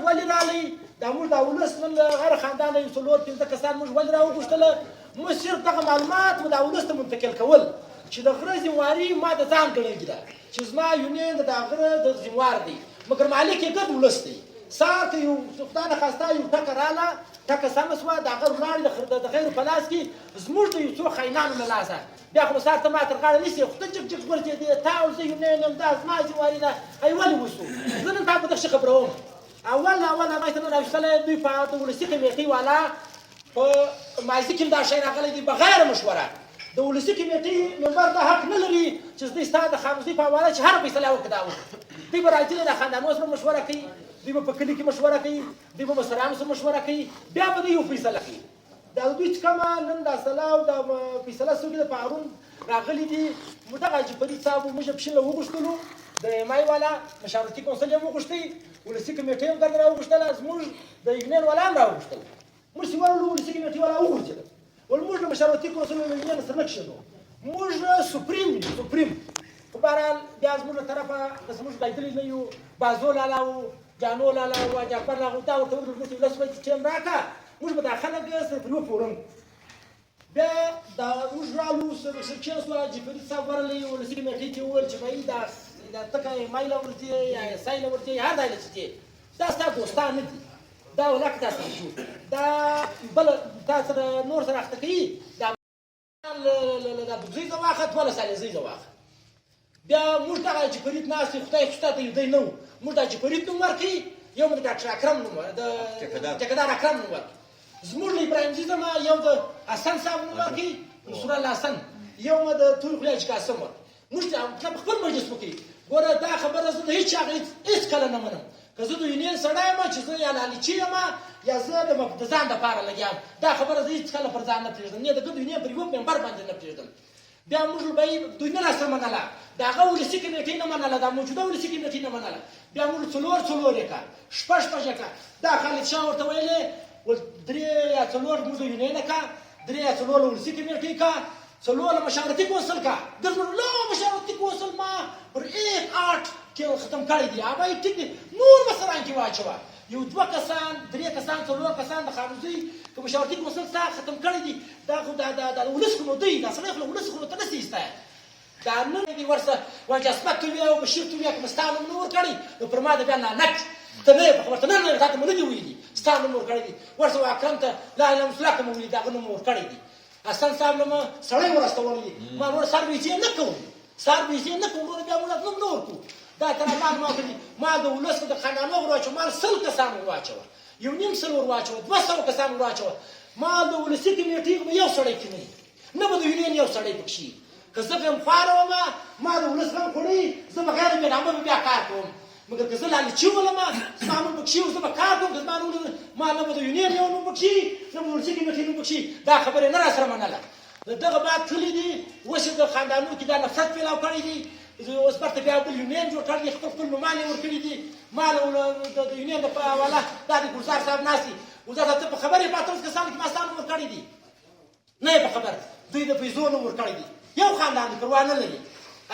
ولې راغلی دا موږ دا ولس نن له غیر خاندانه یو څلور پنځه کسان موږ ولې راوغوښتله موږ صرف دغه معلومات مو دا ولس ته منتقل کول چې د غره ذمواري ما د ځان ګڼلې ده چې زما یونین د دا غره د ذموار دی مګر مالک یې ګډ ولس دی سهار که یو خدای نخواسته یو ټکه راغله ټکه سمه شوه د هغه ولاړې د غیرو په لاس کې زموږ د یو څو خاینانو له لاسه بیا خو به سهار ته ما تر غاړه نیسې خو ته جګ جګ غورځېدې تا او زه یونین یم دا زما ذمواري ده ای ولې وسو زه نن تا په دغه شي خبروم اول هغه ته نن راویستلی دوی په د ولسي کمیټۍ والا په ماضي کې دا شی راغلی دی بغیر مشوره د ولسي کمیټۍ ممبر دا حق نه لري چې دوی ستا د خاموشۍ په حواله چې هره فیصله وکړي دا وکړي دوی به راځي د خاندانونو سره مشوره کوي دوی به په کلي کې مشوره کوي دوی به مشرانو سره مشوره کوي بیا به دوی یو فیصله کوي دا دوی چې کومه نن دا سلا او دا فیصله سوي د پارون راغلي دي موږ دغه حاجي فرید صاحب موږ پښین له وغوښتلو د ایم آی والا مشاورتي کونسل یې وغوښتی ولسي کمیټۍ هم درنه راوغوښتله زموږ د یونین والا هم راوغوښتل موږ چې ورغلو ولسي کمیټۍ والا وغورځېدل ول موږ د مشاورتي کونسل له یونین سره نه کښېنو موږ سپریم یو سپریم په بهرحال بیا زموږ له طرفه که زموږ بایدلي نه یو بازو لالا و جانو لالا و جعفر لالا دا ورته وویل موږ ته لس ورځې ټایم راکړه موږ به دا خلک سره پر یو فورم بیا دا موږ رالو سره کښېناستو حاجي فرید صاحب ورغلی ولسي کمیټۍ ته وویل چې بهي دا ته که ایم آی له ورځې یا ایس آی له ورځې هر ځای له چې دا ستا دوستان نه دي دا ولاکه تا سره شو دا بله تا سره نور سره اخته کوي دا بګزۍ ځه واخه دوله سالیزۍ ځه واخه بیا موږ دغه حاجي فرید ناست دی خدای خو تا ته یو دی نه و موږ د حاجي فرید نوم ورکړي یو مو د ډاکټر اکرم نوم د ټیکهدار اکرم نوم ورکړي زموږ له ابراهیم جي ځمه یو د حسن صاحب نوم ورکړي نصرالله حسن یو مو د تورې خولې حاجي قاسم ورکړي موږ په خپل مجلس وکړي ګوره دا خبره زه د هېڅ چا هېڅ کله نه منم که زه د یونین سړی یم چې زه یا لالچي یم یا زه د ځان دپاره لګیا یم دا خبره زه هېڅ کله پر ځان نه پرېږدم نه د ګډ یونین پر یوه ممبر باندې نه پرېږدم بیا موږ به یې دوی نه راسره منله د هغه ولسي کمیټۍ نه منله دا موجوده ولسي کمیټۍ نه منله بیا موږ څلور یې کړه شپږ یې کړه دا خالد شاه ورته ویلې درې یا څلور موږ د یونین نه کړه درې یا څلور ولسي کمیټۍ کړه څلور مشاورتي کونسل کړه درنو لا مشاورتي کونسل ما پر 1-8 کې ختم کړی دی هغه یې ټیک دی نور به سره کې واچوه یو دوه کسان درې کسان څلور کسان د خانوزۍ که مشاورتي کونسل څخه ختم کړی دي دا خو د ولس خو نو دی دا سړی خو له ولس خو ته نه سي ایستای دا نن دې ورسره واجه اسمت ته وي او بشیر ته وي که مې ستا نوم نه ورکړی نو پر ما د بیا نعنت ته نه یې په خبر ته نه تا ته مې نه دي ویلي ستا نوم ورکړی دي ورسره اکرم ته لا اله الا الله ته مې ویلي د هغه نوم ورکړی دي حسن صاحب له ما سړی ورستولی دي ما نور سرویسې نه کوم سرویسې نه کوم ورور بیا موږ نوم نه ورکړو دا طرفان ما کړي ما د ولس د خانانو ور واچو ما 100 کسان ور واچوه یو نیم سل ور واچوه 200 کسان ور واچوه ما د ولسي کمیټۍ یو سړی کې نه به د یونین یو سړی پکښي که زه غم خواره وم ما د ولس غم خوړی زه بغیر مېډامه به بیا کار کوم مګر که زه لالچي ولمه زما نوم پکښي و زه به کار کوم که زما نوم ما نه به د یونین یو نوم پکښي نه به ولسي کمیټۍ نوم پکښي دا خبرې نه راسره منله د دغه بعد تللي دي اوس یې د خاندانونو کې دا نفرت پیلاو کړی دي اوس برته بیا بل یونین جوړ کړی دي خپل نومان یې ورکړي دي ما له د یونین د حواله دا د ګلزار صاحب ناست دي ګلزار صاحب ته په خبرې په 18 کسانو کې ما ستا نوم ورکړی دي نه یې په خبر دوی د پیسو نوم ورکړی دي یو خاندان دی پروا نه لري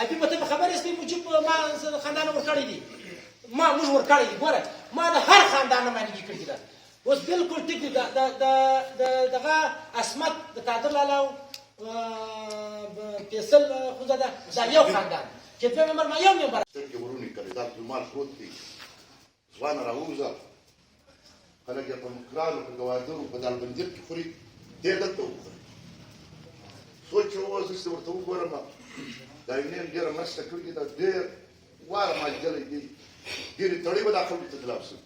ابي په ته په خبرې ستې موجب ما خاندان ورکړی دي ما موږ ورکړی دي ګوره ما د هر خاندان نمایندګي کړې ده اوس بالکل ټیک دي دغه عصمت د قادر لالا فیصل خوزاده دا یو خاندان چې دوی ممبر ما یو ممبر سترګې ورونې کړې دا جومات پروت دی ځوانه راووځه خلک یې په مکرانو په ګوادرو په دالبندیر کې خوري دې دلته وخوري سوچ یې ووځه چې ورته وګورم دا یونین ډېره مرسته کړې ده ډېر واره مالګلی دی ډېرې تړۍ به دا خلکو ته خلاف شي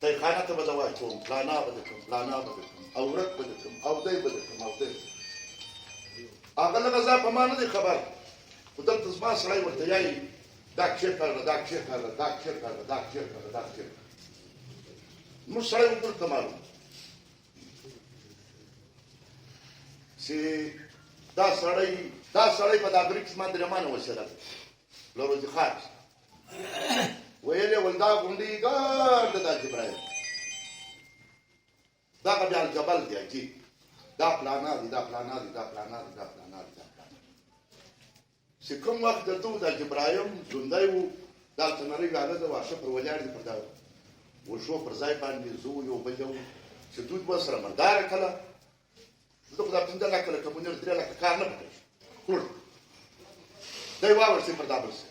تیخانه ته به زه واچوم پلانا به دې کړم پلانا به دې کړم او ورک به دې کړم او دی به دې کړم او دی هغه لږه ځا په ما نه دی خبر خو دلته زما سړی ورته یایي دا کښېکاږه دا کښېکاږه دا کښېکاږه دا کښېکاږه دا کښېکاږه زموږ سړی وګورو ته معلوم چې دا سړی په دا بریکس باندې رمانه وسیله ده له روزي خان ویل یې ول دا غونډۍ ګرده ده جبرایل دغه بیا الجبل دی عجیب دا پلانا دي دا پلانا دي دا پلانا دي دا پلانا دي دا پلانا چې کوم وخت دلته و دا جبرایم ژوندی و دا تنرۍ واله ده واښه پر ولاړ دي پر دا وشو پر ځای باندې زه یو بل یو چې دوی به سره مرداره کله زه خو دا 15 لکه له کمونر 3 لکه کار نه پکړ ټول دی واورسې پر دا برسې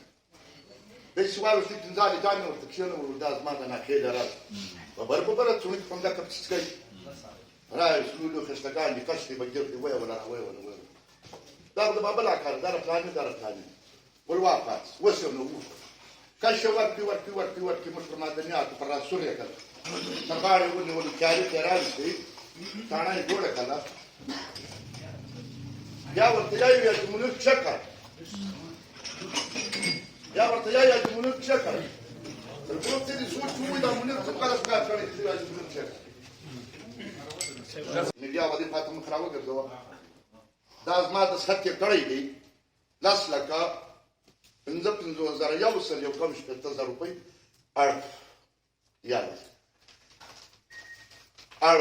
دی چې واورسې 15 جامې ورته کښېنولو دا زما د ناخېله راز خبره څوڼکې په همدغه پسې کوي رایې سلولو خشتګان دي کشتې به ګردې ویه وله دا خو د بابل کار دا پلان دا پلان ول واپس وسو نو کښه ورکړي موږ پر مدنیاتو پر راسور یې کړ تر باندې ونیول کاري تیرانسي تاڼه یې جوړه کړه بیا ورته یې چې موږ چکر بیا ورته یې چې موږ چکر تر کوم څه دي سوچ مو دا موږ څه کار کړی چې راځي موږ چکر نه بیا باندې فاطمه خراوه ګرځوا دا زما د سخت کړی دی 10 لکه 15,000 یو سل یو کم 15,000 روپۍ اړ یاد اړ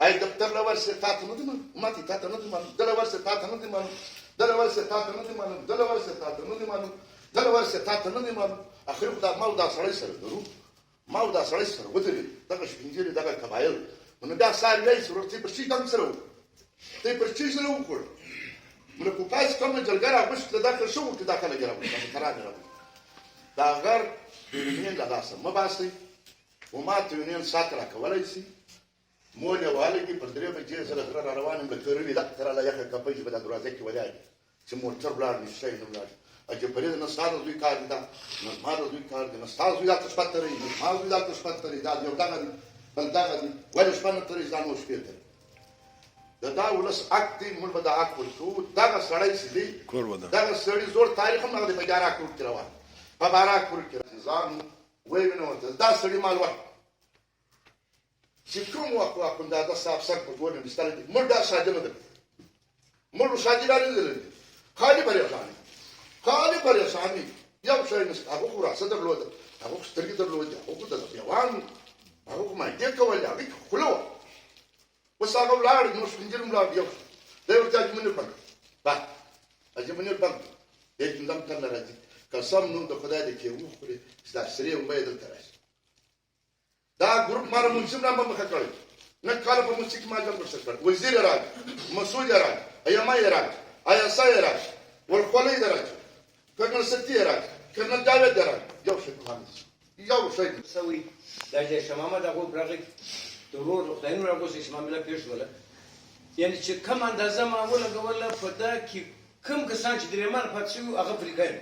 ai دفتر له ورسې تاسو نه دي ماتي تاسو نه دي مانو دل ورسې تاسو نه دي مانو دل ورسې تاسو نه دي مانو دل ورسې تاسو نه دي مانو دل ورسې تاسو نه دي مانو اخر دا ما دا سړی سره درو ما دا سړی سره ودرې دغه شپنجري دغه قبایل نو دا سار یې سره چې پر شي کم سره ته پر شي سره وکړ نو په پاس کوم جلګر اوس ته داخل شو چې داخله ګرځو دا خراب نه دا غر یونین لا داسه ما باسي و ما ته یونین ساتره کولای شي مول والګي پر درې بجې سره غره روانم به کړی دا تر لا یخه کپې په دروازه کې ولای چې موټر بلار نشي نه بلار اجه پرې نه ساده دوی کار دا نه ما دوی کار نه ساده دوی تاسو پاتره نه ما دوی تاسو پاتره دا یو دغه بل دغه ولې شپه ترې ځان مو شپې دا ولس اکتي مول به دا اکول شو دغه سړی سي دغه سړی زور تاریخ هم هغه به جارا کول کړو په بارا کول کړو ځان وې نو دا سړی مال وخت چې کوم وخت واکم دا صاحب سر په ټول مستل دي مړ دا ساجنه ده مړ ساجداري ده خالي پریشانی یو شی نس هغه خو راسه درلود هغه سترګې درلود هغه د یوان هغه ما دې کول هغه خلو وساغه لاړ نو څنګه لاړ یو دا یو ځای منو پک با اځه منو پک دې څنګه کله راځي قسم نو د خدای دې کې وو خوري دا سری وبې دلته راځي دا ګروپ مار منصب نام مخه کړی نه کال په موسیقي ما جام کړ وزیر راځي مسعود راځي ایما راځي آیا سای راځي ورخولې راځي کرنل ستی راځي کرنل جاوید راځي یو څه خالص یو څه سوي دا چې شمامه دا غو برغه ضرور خداینو راغوسې شمامه پیښ ولا یعنی چې کوم اندازه ما ولګوله په دا کې کوم کسان چې درې مار پات شو هغه فریقین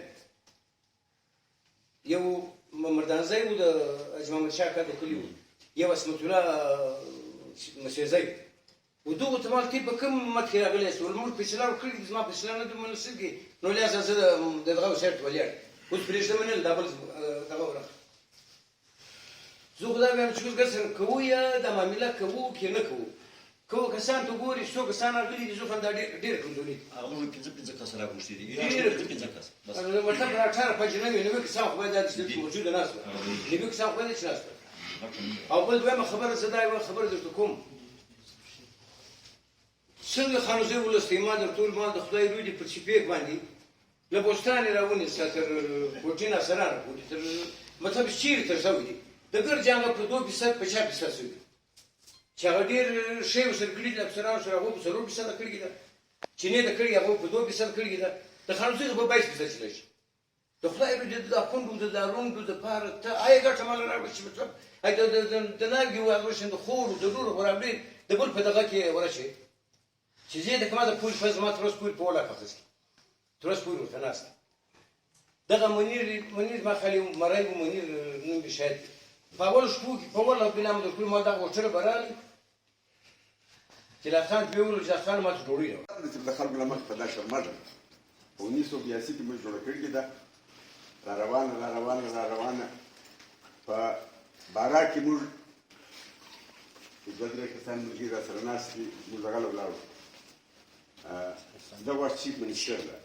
یو مردانزی و د اجمام شاکر د کلی و یو اسمت الله مسیزی و دغه تمال کې په کوم مکه راغلی سو المر پښلار کړی زما پښلار نه د منسګي نو لازم زه دغه شرط ولر اوس پرېښته منل دبل دغه ورخ زه خدای وایم چې ګرځم کوی د معاملې کوو کې نه کوو کسان ته ګوري څو کسان راغلي دي ځکه دا ډېر کمزوري هغه 15 کس راغوښتي دي 15 کس بس مطلب را 18 پنځه نوې کسان خو باید د موجوده نه وي نوې کسان خو نه چلاست او بل دویمه خبره زه دا یو خبره درته کوم څنګه خانوزه ولسته ایمان در ټول مال د خدای روی دی په چپیک باندې له بوستان راونی ستر پوټینا سره پوټی تر مطلب شیر تر شوی دی د ګر جنگ په 2% په 4% شوی چې هغه ډیر شی وسر کړی د افسرانو سره هغه په 0% کړی دا چې نه د کړی هغه په 2% کړی دا د خانوزه په 22% چلی شي د خدای روی د پوندو د داروندو د پاره ته آی ګټه مال راوړي مطلب اې د ناګي هغه شند خور د ډور ورابې د بل په دغه کې ورشي چې زه د کومه د پول په زما ترس پول په ولا کاږي ترس پول ورته ناست دغه منیر ما خالي مرای منیر نو بشهد په اول شپو کې په ولا بنام د ټول ما دا وټر برال چې لا خان په ویلو چې خان ما ته ډوړی د خلکو لمخ په دا شرمړه په 1982 کې موږ جوړ کړی دا را روانه په بارا کې موږ د درې کسان ملګري را سره ناست دي موږ هغه ولاړو دا واش چیف منیسټر ده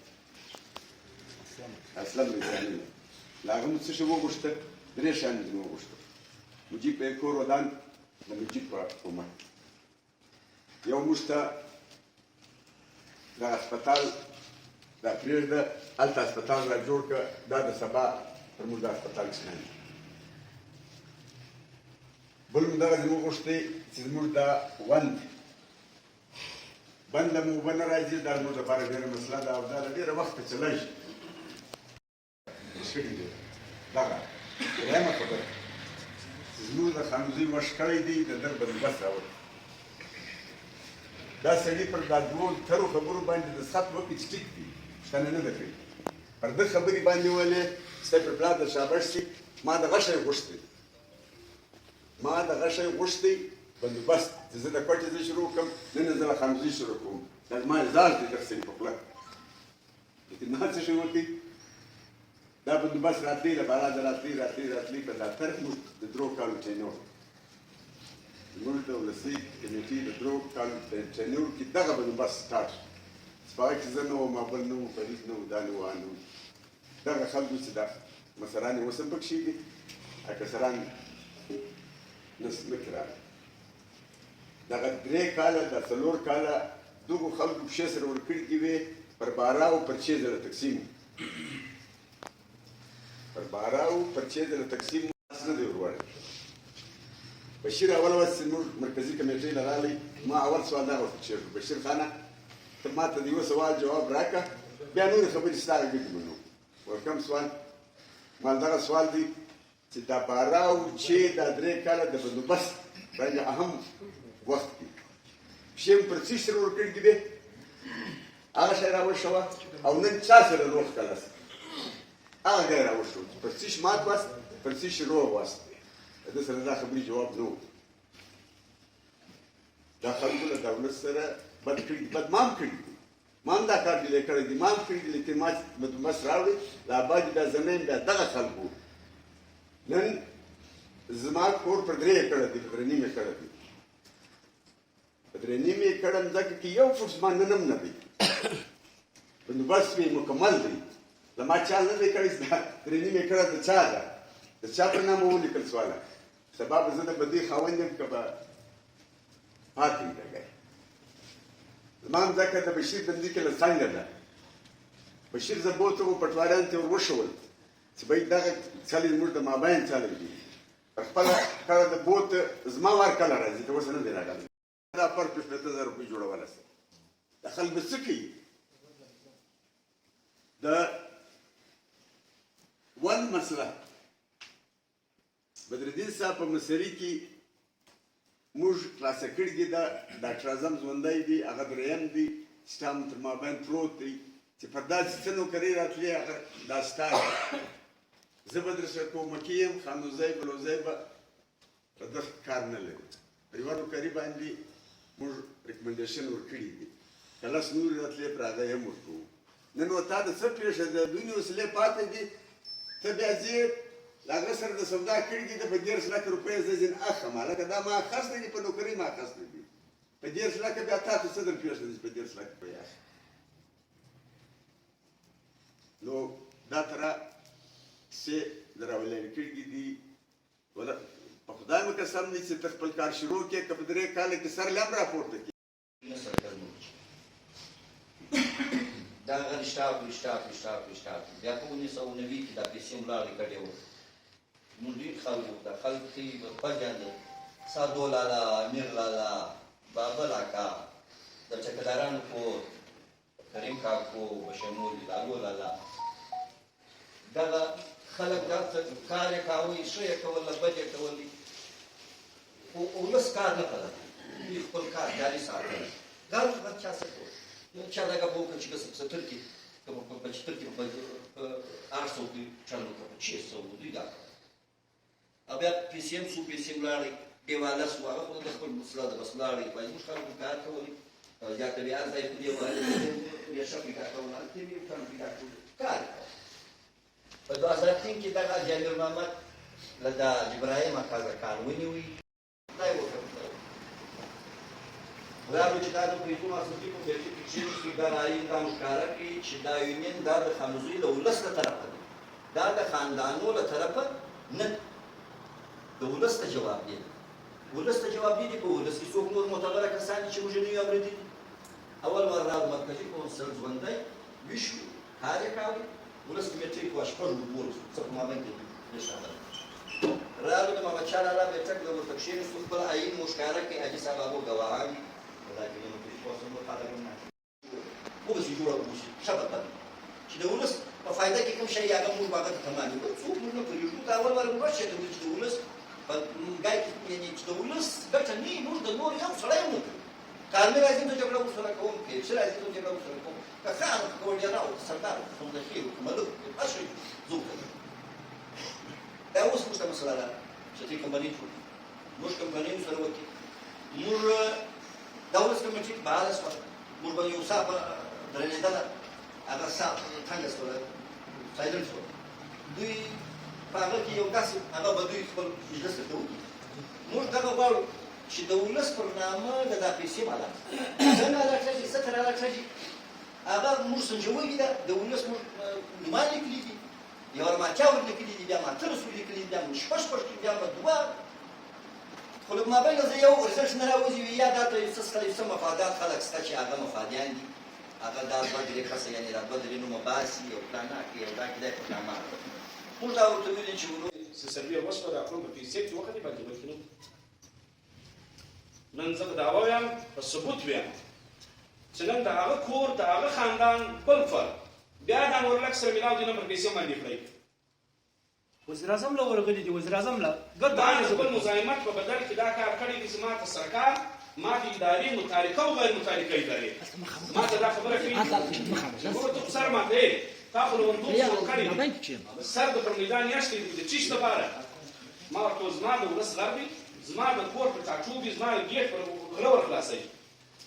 اسلام نظامي لا هغه څه شو وغوښته درې شان دي وغوښته مجيب په کور ودان د مجيب په کومه یو مشته د هسپتال دا پرېږده هلته هسپتال را جوړ کړه دا د سبا پر موږ د هسپتال څخه بل همدغه زموږ غوښتې چې زموږ دا بند له مو اوبه نه راځي دا زموږ لپاره ډېره مسله ده او دا له ډېره وخته چلېږي دغه درېیمه خبره چې زموږ د خانوزۍ وش کړی دی د در بندوبست راوړي دا سړي پر دا دوو ترو خبرو باندې د سخت وکړي چې ټیک دي پوښتنه نه ده کړې پر ده خبرې باندې ولې ستا پر پلار د شاباش شي ما دغه شی غوښتی بندوبست چې زه د کوټې زه شروع کړم نن زه له خانوزۍ شروع کوم دا زما اعزاز دی دغه سړي په خوله لیکن ما څه شی وکړي دا بندوبست راتلی له بارانه راتلی په دا طرف موږ د درو کالو ټینور زموږ د ولسي کمیټې د درو کالو ټینور کې دغه بندوبست سټارټ شو چې په هغه کې زه نه وم ما بل نه و فرید نه و دا نه و هغه نه و دغه خلکو چې دا مشران یې اوس هم پکښې دي کسران نه کې راغلي دغه 3 کاله دا 4 کاله دغو خلکو پښې سره ورکړي دي وې پر 12 او پر 6 ځله تقسیم پر 12 او پر 6 ځله تقسیم نه دی وروړی بشیر اول ورځ چې موږ مرکزي کمیټې له راغلی ما اول سوال دا ورته چېرته بشیر خانه ته ما ته د یوه سوال جواب راکړه بیا نورې خبرې ستا ګټې منو کوم سوال ما دغه سوال دی چې دا 12 او 6 دا 3 کاله د بندوبست باندې اهم وخت دی پښې مې پر څه سره ورکړي دي هغه شی راوښوه او نن چا سره روغ کړه هغه دی راوښو پر څه مات واست پر څه روغ واست د سره دا خبرې جواب نه و دا خلکو له دولت سره بدمام کړي دي ما هم دا کار ډیلی کړی دی ما هم کړي دي لیکن ما بندوبست راوړی لا بعد بیا زمین بیا دغه خلکو نن زما کور پر 3 ایکړه دی پر 3 ایکړه دی په 3 ایکړه ځکه کې یو فوټ زما نن هم نه دی بندوبست مې مکمل دی له ما چا نه دی کړی 3 ایکړه د چا ده د چا په نامه ولیکل سواله سبا به زه د بدۍ خاوند یم که به پاتې وي لږی زما مځکه د بشیر بندي کې له څنګه ده بشیر زه بوته و پټواریانو ته ور وښول چې بهی دغه څلې زموږ د مابین څلې دي پر خپله کله د بوت زما وار کله راځي ته اوس نه دی راغلی دا پر 15,000 روپۍ جوړولی سه دا خلک به څه کوي د ون مسله بدرالدین صاحب په مصري کې موږ خلاصه کړي دي دا ډاکټر اعظم ژوندی دی هغه درېیم دی ستا هم تر مابین پروت دی چې پر داسې څه نوکرۍ راتلې هغه دا ستا دی زه به در سره کومکي یم خانوزی بلوزی به په دغه کار نه لري پر یوه نوکري باندې موږ ریکمنډیشن ورکړي دي که لس نورې راتلې پر هغه یې هم ورکوو نن و تا د څه پېښه ده دوی وسیلې پاتې دي ته بیا ځې له هغه سره د سودا کړي دي ته په 10 لکه روپۍ زه ځین اخلم هلکه دا ما اخیستی دي په نوکرۍ ما اخیستی دي په 10 لکه بیا تا ته څه در پېښه ده چې په 10 لکه به یې اخلي نو دا تره کیسې د راولېږل کړي دي په خدای مو قسم دی چې ته خپل کار شروع کړې که په 3 کاله کې سر لم راپورته کړي دا هغه رشتاب بیا په 1990 کې دا پیسې ولاړې کړې وې موږ ډېر خلک وو دا خلک چې خوږیان سادو لالا امیر لالا بابل اکا د چکدارانو کور کریم کاکو بشمول لالو لالا دغه خلک دا کار یې کاوه ښه یې کوله بد یې کولی خو ولس کار نه کړی دوی خپل کار جاري ساتلی دا هر چا څه کول چا دغه به وکړه چې که په 70 کې که په 75 کې په 800 کې چلو که په 600 دوی دا کړه او بیا پیسې هم څو پیسې ولاړې دیواله شو هغه خو د خپل مسله ده بس ولاړې باید موږ خلکو کار کولی زیاته بیا ځای په دې باندې بیا ښه پیدا کول هلته یې کار پیدا کول کار یې کوه په 2003 کې دغه جابر محمد له دا جبراهیم قزاقان ونیوی دا یې وکړه راغلو چې دا د پیسو مصرفي په بیټي کې کښېنستو دا رایې دا موږ ښکاره کړي چې دا یونین دا د خانوزۍ له ولس له طرفه دی دا د خاندانو له طرفه نه د ولس ته جواب دی ولس ته جواب دی په ولس کې څوک نور معتبره کسان دي چې موږ نه یو اورېدلي اول وار راغلو مرکزي کونسل ژوندی ویښ وو کار یې کاوه ولس کمیټې په شپږو ورځو څه په مابین کې نه شامل رالو د محمد شاه لالا بیټک د ورته کښېنستو خپل عین مو ښکاره کړي حاجي صاحب هغه ګواهان دي دا کې نو په پوسټ نور خلک هم وبسي جوړه وبسي شبت چې د ولس په فایده کې کوم شی هغه موږ باغ ته تمامي وو څوک موږ نه پرېږدو دا اول وار موږ چې د ولس په ګای کې یعنی چې د ولس ګټه نه موږ د نور یو سړی نه کارمې راځي ته جګړه ورسره کوم کې چې راځي ته جګړه ورسره کوم که خان کوړ یا راو سردار څنګه د خیر ملک اصلي زوک دا اوس موږ ته مسله ده چې دې کمپنۍ جوړ موږ کمپنۍ سره وکړو موږ دا اوس کمپنۍ بالا سره موږ به یو صاحب درنېدل هغه صاحب څنګه سره سایلنس دوی په هغه کې یو کس هغه به دوی خپل مجلس ته وکړي موږ دغه غواړو چې د ولس پر نامه د دا پیسې مالا څنګه راځي څه تر راځي هغه موږ سنجوړي ده د ولس موږ نومال لیکلي دي یو ورماچا ورلیکلي دي بیا ماته رسول لیکلي دي بیا شپږ بیا دوه خو له مابین زه یو ورزش نه راوځي یا دا ته څه مفادات خلک شته چې هغه مفادیان دي هغه دا دوه درې کسه یعنې دا دوه درې نومه باسي یو پلانه کې یو دا کې دی پلانه موږ دا ورته ویلي چې Se servia وسپه د خپل په پیسې کې وخت باندې ورکړو نن زه دا وایم په ثبوت وایم چې نن د هغه کور د هغه خاندان بل فرد بیا دا ورلک سره ملاو دي نمبر پیسې باندې کړی وزیر اعظم له ورغلي دي وزیر اعظم له دا خپل مزاحمت په بدل کې دا کار کړی دي چې ما ته سرکار ما د ادارې متحرکه او غیر متحرکه ادارې ما ته دا خبره کوي چې ته سر ماته تاسو له وندو کړی سر د پر میدان یاشتي د چیش لپاره ما ورته زما د ولس غربي زما د کور په ټاټوبي زما د ګیټ پر غره ور خلاصي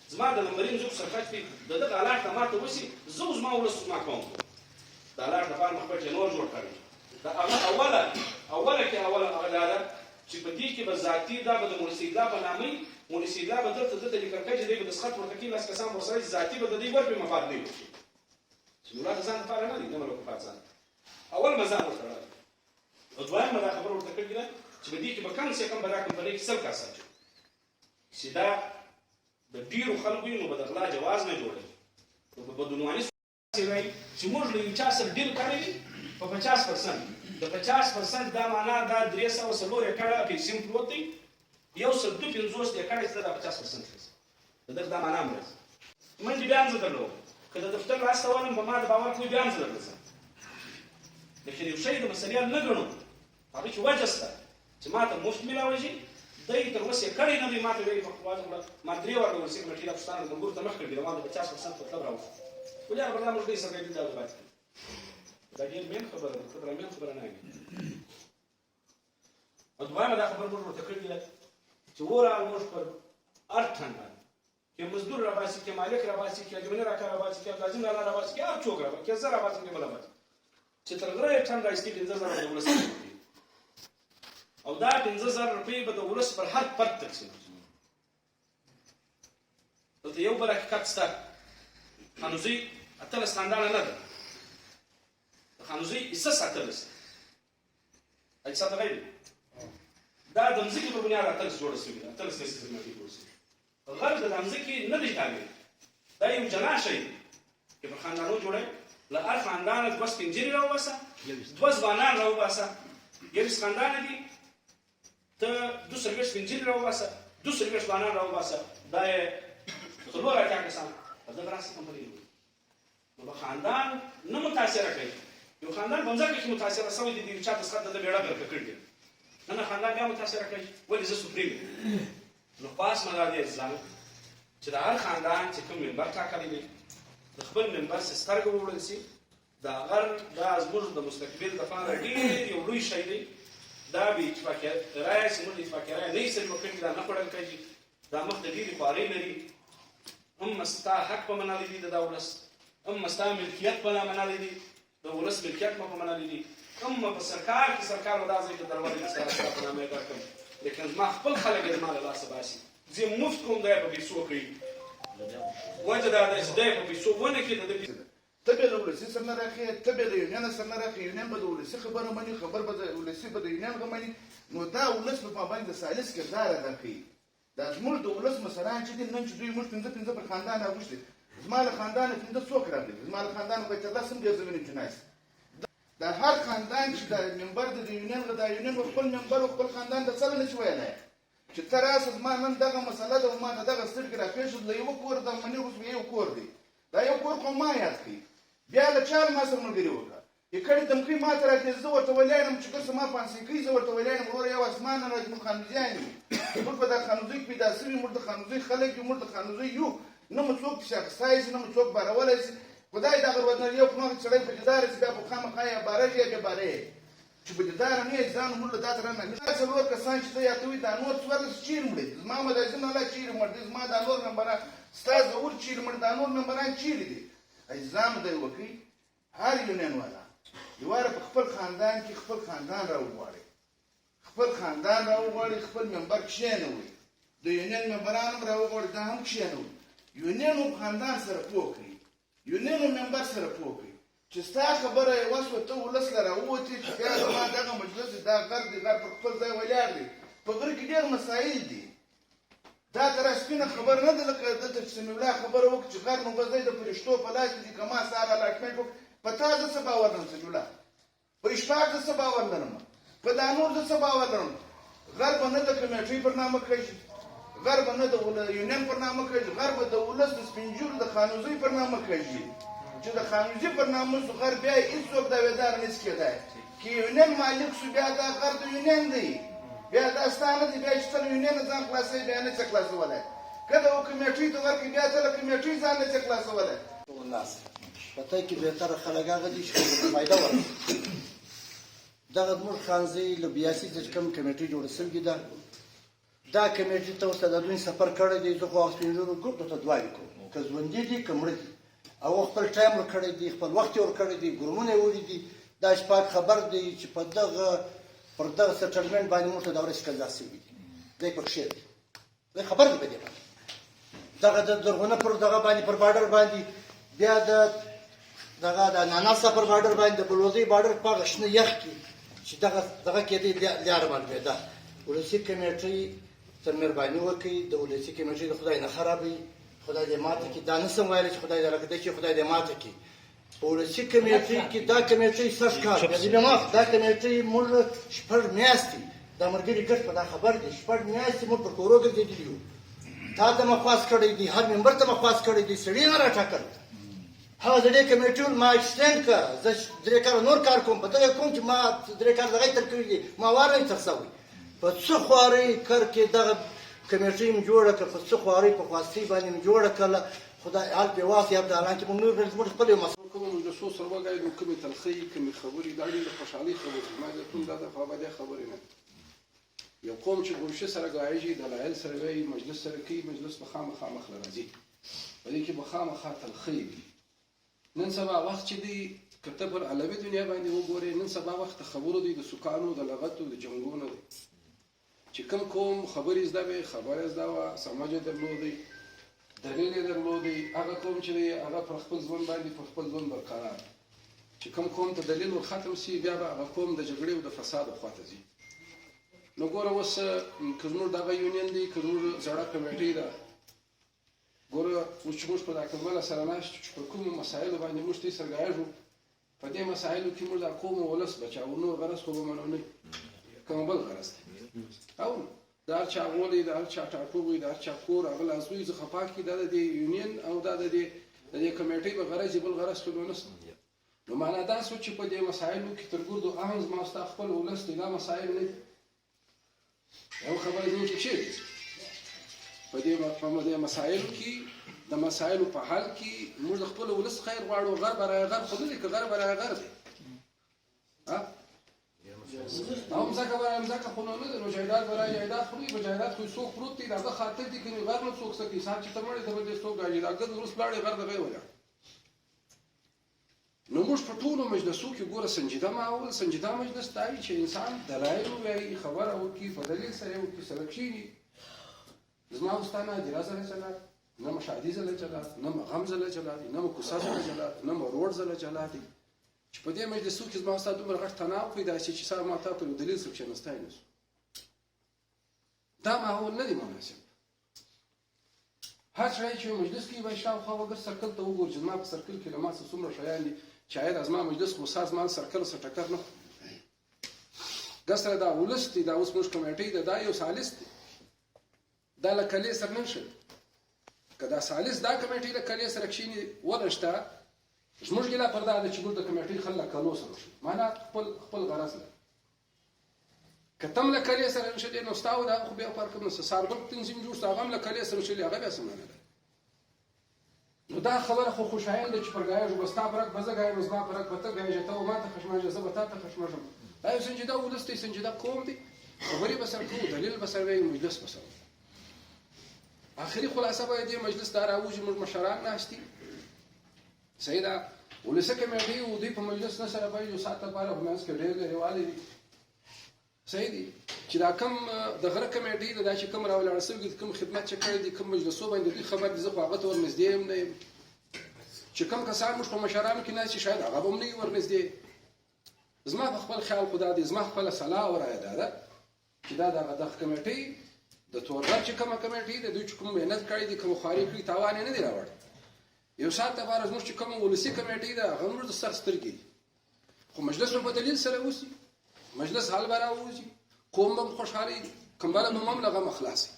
زما د لمرین زوب سرخت په دغه علاقه ته ماته وسی زو زما ولس ما کوم دا علاقه په مخ په نور جوړ کړی دا اوله اغلاله چې په دې کې به ذاتی دا به د مرسیدا په نامي مرسیدا به دلته د لیکرکې دې به سخت ورته کې لاس کسان ورسره ذاتی به د دې ور په مفاد نه وي چې نور ځان لپاره نه دي نه ملک پاتځان اول مزه ورته او دویم دا خبر ورته کړی دا چې په دې کې به کم څه کم به دا کمپنۍ کې سل کاسه چې دا د ډیرو خلکو نو به د غلا جواز نه جوړي نو په بدونواني چې موږ له یو چا سره ډیل کړی په 50% د 50% دا معنا دا 300 ایکړه پیسې پروت دی یو سل 250 ایکړه څه دا 50% دغه دا معنا مرز من دې بیان زدلو کله د دفتر راستوانم په ما د باور کوی بیان زدلو لکه یو شی د مسلې نه غنو هغه چې وجه سره چې ما ته مفت ملاوي دای تر اوسه کړي نه دی ما ته ویل په خواږه ما درې ور ورسې کړي د پښتانه د ګور ته مخ کړي ما د 50% مطلب راوځي ولې برنامج دې سره دې دا وایي دا ډېر مهم خبره ده نه وي او دویمه دا خبره موږ ورته کړې ده چې وره موږ پر ارټن باندې کې مزدور را باسي کې مالک را باسي کې اجمنه را کار باسي کې لازم نه را باسي کې هر څوک را باسي کې زره باسي کې بل باسي چې تر غره ټن راځي کې 10000 ولس او دا 15000 روپۍ به د ولس پر هر فرد تقسیم دلته یو بل حقیقت شته خانوزي اتل ستاندانه نه ده خانوزي اساس اتلس اجساد غیر دا د مزګي په بنیاد اتلس جوړ شوی اتلس سیستماتیک جوړ شوی غرض د مزګي نه دی تعبیر دا یو جنا شي چې په خاندانو جوړه له هر خاندان د بس پنځري راو واسه دوه ځوانان راو واسه یو خاندان دي ته د سرویس پنځري راو واسه د سرویس ځوانان راو واسه دا څلور راځي کسان دا دراسه کمپنی نو خاندان نه متاثر کوي یو خاندان بنځکه چې متاثر شوی دی چې تاسو څنګه د بیړه کړی نه خاندان بیا متاثر کوي ولې زه سپریم نو پاس مګر دی ځان چې دا هر خاندان چې کوم منبر ټاکلی دی د خپل منبر سترګ وړل شي دا غر دا زموږ د مستقبل د فار ډیر یو لوی شی دی دا به اتفاقیت راځي چې موږ اتفاقیت نه یې سره وکړي دا نه پړل کوي دا مخ د دې خواري لري هم ستا حق په منالي دي د دولت هم ستا ملکیت په منالي دي د ولس ملکیت په منالي دي هم په سرکار کې سرکار ودازي د دروازې سره په نامه راکم لیکن ما خپل خلک د مال الله سباسي زه مفت کوم دی په پیسو کوي وجه دا چې دی په پیسو ونه کې د تبه له ولسی سره نه راخي تبه له یونان سره نه راخي یونان به د ولسی خبره مني خبر به د ولسی به د یونان غمني نو دا ولس په باندې سالس کردار ادا کوي دا زموږ د ولس مسران چې نن چې دوی موږ 15 پر خاندان راغوښتي زما له خاندان 15 څوک راغلي زما له خاندان په 14 سم ګرځوي نه چناس د هر خاندان چې د ممبر د یونین د یونین خپل ممبر خپل خاندان ته څه نشي ویلی چې ته راسه زما نن دغه مسله ده ما ته دغه سترګې راپېښې له یوه کور د مني اوس یو کور دی دا یو کور خو ما یاد کړي بیا له چا ما سره ملګري وکړه یکړې دمکۍ ما ته راکړې زه ورته ولاړم چې که څه ما پانسۍ کوي زه ورته ولاړم وروره یو اسمان نه راځي موږ خانوزیان یو موږ په دا خانوزۍ پیدا شوي موږ د خانوزۍ خلک یو موږ د خانوزۍ یو نه مو څوک پسې اخیستی شي نه مو څوک بارولی شي خدای دغه ورځ یو خو سړی په دیدار شي بیا خو خامخا یا باره شي یا بې باره یې چې په دیداره نه یې ځان موږ له دا سره نه څلور کسان چې ته یا ته وایي دا نور څوارلس چیرې مړې زما مدازین الله چیرې مړ دي زما دا نور ممبران ستا ظهور چیرې مړ دا نور ممبران چیرې دي اجزام دی وکړي هر یونین والا یواره په خپل خاندان کې خپل خاندان راوغواړي خپل خاندان راوغواړي خپل ممبر کښېنوي د یونین ممبران هم راوغواړي دا هم کښېنوي یونین هم خاندان سره پوه کړي یونین هم ممبر سره پوه کړي چې ستا خبره یې وسوه ته ولس له راووتې چې بیا زما دغه مجلس دی دا غر دی غر پر خپل ځای ولاړ دی په غر کې ډېر مسایل دي دا ته را سپینه خبره نه ده لکه دلته چې سمیع الله خبره وکړي چې غر نو به دی د فرشتو په لاس کې دي که ما سهار الاټمنټ وکړ په تا زه څه باور لرم سمیع الله په اشفاق زه څه باور لرم په دا نور زه څه باور لرم غر به نه د کمیټۍ پر نامه کړي غر به نه د یونین پر نامه کړي غر به د ولس د سپینجورو د خانوزۍ پر نامه کړي چې د خانوزۍ پر نامه شو غر بیا هېڅوک دعویدار نشي کېدی که یونین مالک شو بیا دا غر د یونین دی بیا دا ستا نه دی بیا چې ته له یونین نه ځان خلاصوي بیا نه څه خلاصولی که د کمیټۍ ته ورکړي بیا ته له کمیټۍ ځان نه څه خلاصولی الناس پته کې بهتره خلک هغه دي چې فایده ورکړي دغه زموږ ښوونځی له بیاسي چې کوم کمیټۍ جوړه شوې ده دا کمیټۍ ته اوس د دوی سفر کړی دی زه خو هغه سپین ږیرو ګروپ ته دعاوې کوم که ژوندي دي که مړه دي او خپل ټایم ورکړی دی خپل وخت یې ورکړی دی ګرومونه یې وړي دي دا شپاک خبر دی چې په دغه پر دغه سټلمنټ باندې موږ ته د ورځې قضا شوي دي دی پکښې دی دی خبر دی په دې باندې دغه د درغونه پر دغه باندې پر باډر باندې بیا د دغه د اناناسا پر باډر باندې د بلوزۍ باډر په هغه شنه یخ کې چې دغه کېدی لاره معلومېده ولسي کمیټۍ ته مهرباني وکړئ د ولسي کمیټۍ د خدای نه خرابوي خدای دې ماته کړي دا نه سم ویلی چې خدای دې راکړي چې خدای دې ماته کړي په ولسي کمیټۍ کې دا کمیټۍ سږ کال دا کمیټۍ موږ شپږ میاشتې دا ملګري ګډ په دا خبر دی شپږ میاشتې موږ پر کورو ګرځېدلي یو تا ته مه خواست کړی دی هر ممبر ته مه خواست کړی دی سړي نه راټاکل هغه زړې کمیټۍ ما اکسټینډ کړه زه 3 کاله نور کار کوم په دغه کوم چې ما 3 کاله دغه تر کړي دي ما وار نه تر شوی په څه خوارۍ کر کې دغه کمیټۍ م جوړه کړه په څه خوارۍ په خواستۍ باندې م جوړه کړله خدای حال په واسه یاد حالانکه موږ نور زموږ خپل مسؤل کوم مجلسو سره وګورئ نو کومې تلخۍ کومې خبرې دا ډېرې خوشحالۍ خبرې ما د ټول دا د خوابدې خبرې نه یو قوم چې ګوشه سره ګایږي دلایل سره وایي مجلس سره کوي مجلس به خامخا مخ له راځي په دې کې به خامخا تلخۍ وي نن سبا وخت چې دی که ته پر علوي دنیا باندې وګورې نن سبا وخت د خبرو دی د سکانو د لغتو د جنګونو دی چې کوم قوم خبرې زده وې خبره زده وه سمج یې درلودی دلیل یې درلودی هغه قوم چې دی هغه پر خپل ژوند باندې پر خپل ژوند برقرار چې کوم قوم ته دلیل ور ختم سي بیا به هغه قوم د جګړې او د فساد خواته ځي نو ګوره اوس که زموږ دغه یونین دی که زموږ زړه کمیټۍ ده ګوره اوس چې موږ په دا کمبله سره ناست چې په کومو مسایلو باندې موږ ته سرګایږو په دې مسایلو کې موږ دا قوم ولس بچاو نور غرض خو به منو نه کوم بل غرض دی او د هر چا غولی د هر چا ټاټوبی د هر چا کور هغه لازوي زه خفا کړي دا د دې یونین او دا د دې کمیټۍ به غرض بل غرض خو نشته نو معنا دا سوچ چې په دې مسایلو کې تر ګردو اهم زما ستا خپل ولس دی دا مسایل نه یو خبره دی چې په دې مسایلو کې د مسایلو په حل کې موږ خپل ولس خیر غواړو غر برای غر خو نه دی که غر برای غر دی او مځکه برای مځکه خو نه دی نو جایداد برای جایداد خو نه په جایداد خو څوک پروت دی دغه خاطر دی که غر نه څوک سکي سات چې ته مړې ته به دې څوک راځي دا ګد وروس لاړې غر دغه ولاړ نو موږ په ټولو مجلسو کې ګوره سنجیده ماحول سنجیده مجلس دا وي چې انسان دلایل ووایي خبره وکړي په دلیل سره یې وکړي سره کښېني زما استانه هدیره زله چلات نه مو شادي زله چلات نه مو غم زله چلات نه مو کوڅه زله چلات نه مو روډ زله چلات چې په دې مجلسو کې زما استاد دومره غټ تناو پیدا شي چې سره ما تا په دلیل سره کښېنستی نه شو دا ماحول نه دی مناسب هر سړی چې مجلس کې وایي شاوخوا وګر سرکل ته وګوري چې زما په سرکل کې له ما څخه څومره شیان دي شاید از ما مجلس خو سازمان سرکل سره ټکر نه ګسره دا ولس دی دا اوس موږ کمیټې ده دا یو سالس دی دا له کلې سره نه شي که دا سالس دا کمیټې له کلې سره کښیني ولشته زموږ ګیله پر دا ده چې موږ د کمیټې خلک کلو سره شو معنا خپل غرض لري که تم له کلې سره نشي نو ستاو دا خو بیا فرق نه ساربک تنظیم جوړ هغه هم له کلې سره شي هغه بیا سمونه ده نو دا خبره خو خوشایند چې پرګایږي وستا پرک بزګای نو زما پرک بته غایږي ته ما ته خشماجه زه بتا ته خشماجه دا یو سنجیده ولستي سنجیده قوم دي خبري بسر کو دلیل بسر وی مجلس بسر اخري خلاصه به دې مجلس دار اوجي مشران ناشتي سیدا ولسه کمیټي او دې په مجلس نه سره به یو ساعت لپاره هماس کې ډېر لريواله دي سیدي چې دا کم د غره کمیټي دا چې کوم راول رسول کوم خدمت چې کړی دي کوم مجلسو باندې خبر دي زه خو هغه ته ورنږدې یم نه چې کوم کسان موږ په مشرانو کې نه چې شاید هغه هم نه ورنږدې زما په خپل خیال خدا دې زما خپل صلاح او رائے ده چې دا د کمیټي د تورغر چې کومه کمیټي د دوی چې کوم مهنت کړی دي کوم خاري کړی تاوان نه دی راوړ یو ساعت لپاره زموږ چې کوم ولسی کمیټي ده هغه موږ د سر سترګې خو مجلس په دلیل سره وسی مجلس حال براوځي قوم به خوشحالي کمباله به مملغه مخلاصي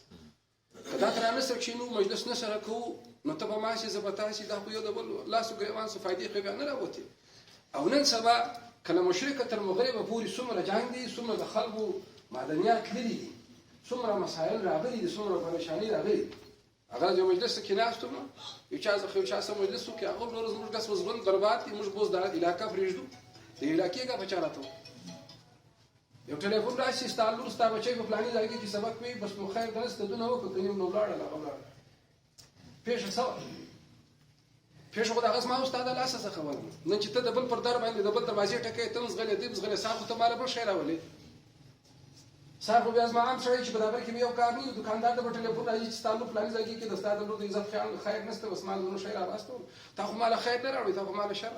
کدا تر نه سره شنو مجلس نه سره کو نو ته به ماشي زبتاسي دا خو یو د بل لاسو ګریوان څه فائدې خو به نه راوتی او نن سبا کله مشرکه تر مغرب پوری څومره جنگ دي څومره د خلکو معدنیات لري دي څومره مسائل راغلي دي څومره پریشانی راغلي هغه یو مجلس کې ناستو یو چا زه خو چا سم مجلس کې هغه نور زموږ کس وزبن دربات موږ بوز د علاقې فریجدو د علاقې کا بچاراته یو ټلیفون راشي ستالو ستا بچي په پلاني ځای کې سبق وي بس نو خیر درس ته دونه وکړو کني نو لاړه پیښه سوا پیښه خو دا غس ما استاد الله سره خبره نن چې ته د بل پر در باندې د بل دروازې ټکې ته زغلې دې زغلې ساخو ته مال به شي راولي ساخو بیا زما هم سړی چې برابر کې یو کار نه دکاندار د ټلیفون راځي چې ستالو پلاني ځای کې د استاد له عزت خیال خیر نشته بس مال نو شي راوستو تا خو مال خیر نه راوړي تا خو مال شر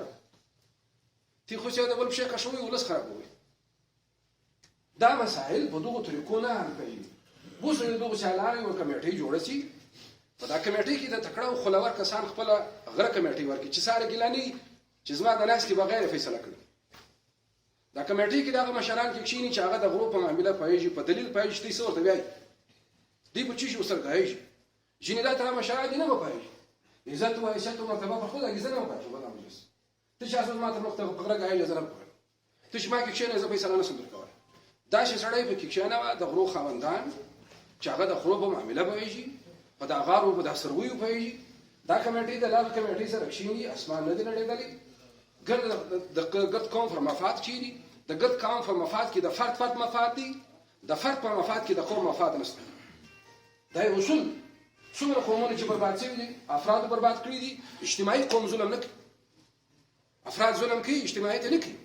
تی خو چې د بل شي کښوي ولس خرابوي دا مسائل په دغه طریقو نه حل کوي اوس یو دغه چالاري او کمیټې جوړه شي په دا کمیټې کې د تکړه او خلور کسان خپل غره کمیټې ورکړي چې ساره ګلاني چې زما د ناس کې بغیر فیصله کړي دا کمیټې کې دغه مشران کې کښینی چې هغه د غرو په معاملې پایږي په دلیل پایږي چې څه ورته وایي دی په چی شو سرګایږي جنې دا تر مشران دي نه وپایږي عزت او عزت او مرتبه په خود اجازه نه وپایږي په مجلس ته چې اساس ماته وخت په غره غایي لازم ته چې ما کې کښینې زه فیصله نه سم درکوم دا چې سړی په کې کښینه د غرو خاوندان چې هغه د غرو په معاملې پایږي په دا غارو په د سرویو پایږي دا کمیټې د لار کمیټې سره کښینی اسمان نه دی نړیدلی ګرد قوم پر مفاد کښینی د ګرد قوم په مفاد کې د فرد مفاد دي د فرد په مفاد کې د قوم مفاد نشته دا اصول څومره قومونه چې برباد شوي دي افراد برباد کړي دي اجتماعي قوم ظلم نه کوي افراد ظلم کوي اجتماعیت نه کوي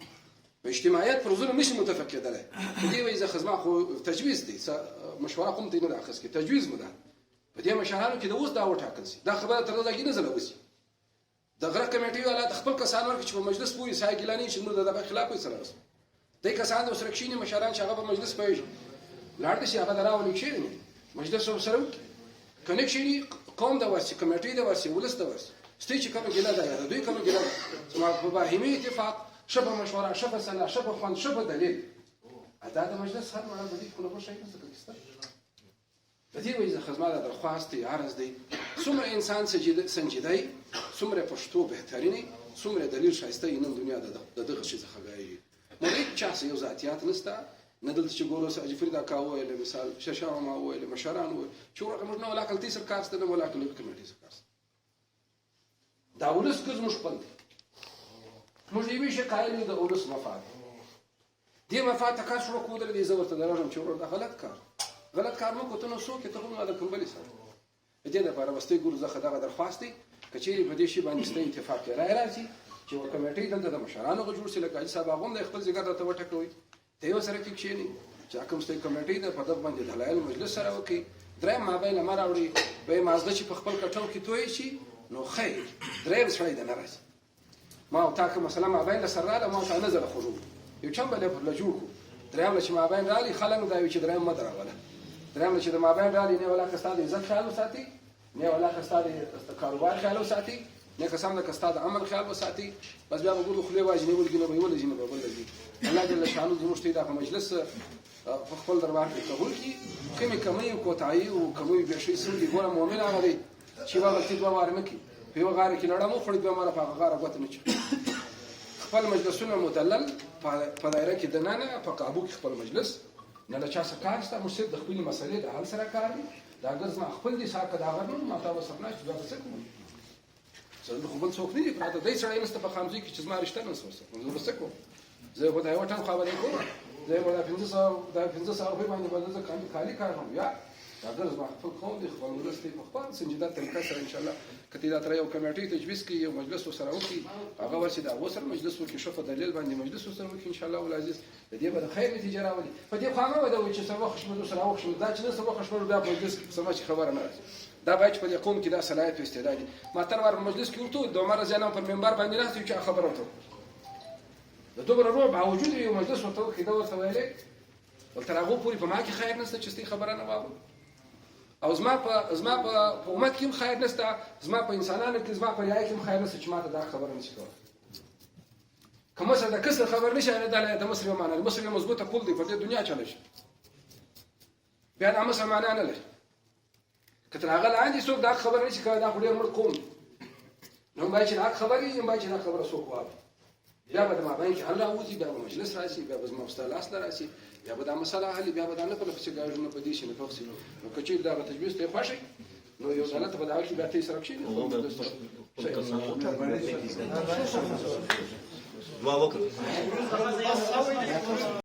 په اجتماعیت پر ظلم نشي متفق کېدلی په دې وجه خزما خو تجویز دی مشوره کوم ته نه راخص کې تجویز مده په دې مشرانو کې د اوس دا وټاکل شي دا خبره تر دغه نه زله وسی د غره کمیټې والا خپل کسان ورکړي چې په مجلس پوری سای ګلانی چې موږ د خلاف یې سره وسو دای کسان د سرکشینی مشران چې هغه په مجلس پېژ لاړ دي چې هغه دراولي شي مجلس سره کنيکشنی قوم د ورسي کمیټې د ورسي ولس د ورسي ستې چې کوم ګلا ده دوی کوم ګلا سم په باهمي اتفاق شبه مشوره شبه سلا شبه خوان شبه دلیل اته د مجلس هر مړه بدی کوله په شي نه څه په دې وجه خدمت درخواست عرض دی څومره انسان سنجیدای څومره پښتو بهترینی څومره دلیل شایسته نن دنیا د دغه شي څخه غایي مې چا یو ذاتيات نسته نه دلته چې ګورو ساجي فريدا کاوه له مثال ششاو ما وله مشران و چې ورغه موږ نه ولاکل تي سرکار ست نه ولاکل کمیټي سرکار دا ولس کوم مش پند موږ یې شي قایل د ولس مفاد دې مفاد تکاسو کو در دې زورته درهم چې ورته غلط کار مو کوته نو سو کې ته هم د کومبلي سره دې د لپاره واستې ګورو زه خدای درخواستي کچېری په دې شی باندې ستې اتفاق راځي چې ور کمیټې دلته د مشرانو غوړ سره کاج صاحب هغه د خپل ځګر ته وټکوي ته یو سره کې کښینی چې کوم ستې کمیټې د په دغه باندې دلایل مجلس سره وکي درې مابین لمر اوري به مازده چې په خپل کټو کې توي شي نو خیر درې سره د ناراضي ما او تاکه مثلا مابین سره له ما ته نظر خروج یو چم بل په لجوړ درې چې مابین رالي خلک دا وی چې درې مدره ولا درې چې د مابین رالي نه ولا کستاد عزت خیال وساتي نه ولا کستاد کاروبار خیال وساتي نه قسم ده که ستا د امن خیال وساتي بس بیا به ګورو خولې واجې نیولګي نه به یې ولږي نه به بل لګي الله جل شانو زموږ ته دا په مجلس په خپل دربار کې قبول کړي کومې کمۍ او کوتاهي او کمۍ بېشۍ سم دي ګوره مؤمن هغه دی چې یوه غلطي دوه واره نه کړي په یوه غاړه کې لړم وخوړي بیا ماله په هغه غاړه ګوته نه چوي خپل مجلسونه مدلل په دایره کې دننه په قابو کې خپل مجلس نه له چا څه کار شته موږ صرف د خپلې مسلې د حل سره کار دی دا اګر زما خپل دي ساکه د هغه نه ما ته ورسره نشته دا څه کوم زه خو بل څوک نه دي پراته دی سړی نسته په خامځي کې چې زما رشته نه سوسه زه به څه کوم زه به دا یو ټن خبرې کوم زه به دا 1500 روپۍ باندې به زه کالي کار کوم یا دا اګر زما خپل قوم دي خپل ولس دي په خپل سنجیده طریقه سره ان شاء الله کتي دا تر یو کمیټې تجویز کوي یو مجلس سره وکړي هغه ورسي دا وسره مجلس وکړي شفه دلیل باندې مجلس سره وکړي ان شاء الله ولعزیز د دې به خیر نتیجه راولي په دې خو هغه ودا چې سبا خشمو سره وښو دا چې سبا خشمو بیا په مجلس کې سما خبره نه راځي دا باید په دې قوم کې دا صلاحیت او استعداد ما تر ور مجلس کې ورته دوه مره ځانم پر منبر باندې راځي چې خبره وته د دوبره روح باوجود یو مجلس ورته کې دا ورته ویلې ولته هغه پوری په ما کې خیر نشته چې خبره نه واو او زما په امت کې خیر نشته زما په انسانانو کې زما په رعایت کې خیر نشته چې ما ته دا خبره نشي کولای کومه څه د کسر خبر نشه نه د مصر معنا د مصر مضبوطه کول دی په دې دنیا چاله شي بیا د مصر معنا نه لري کتر هغه لاندې څوک دا خبر نشي کولای دا خو ډیر مړ قوم نو باید چې دا خبرې یم باید چې دا خبره څوک وایي بیا به د مابین کې حل راوځي بیا به مجلس راځي بیا به زما استاد لاس راځي بیا به دا مسله حل بیا به دا نه په لفظ ګاډو نه پدې شي نه پخسي نو کچې دا تجویز ته خوشي نو یو ځله ته به دا کې بیا ته سره کښینې دعا وکړه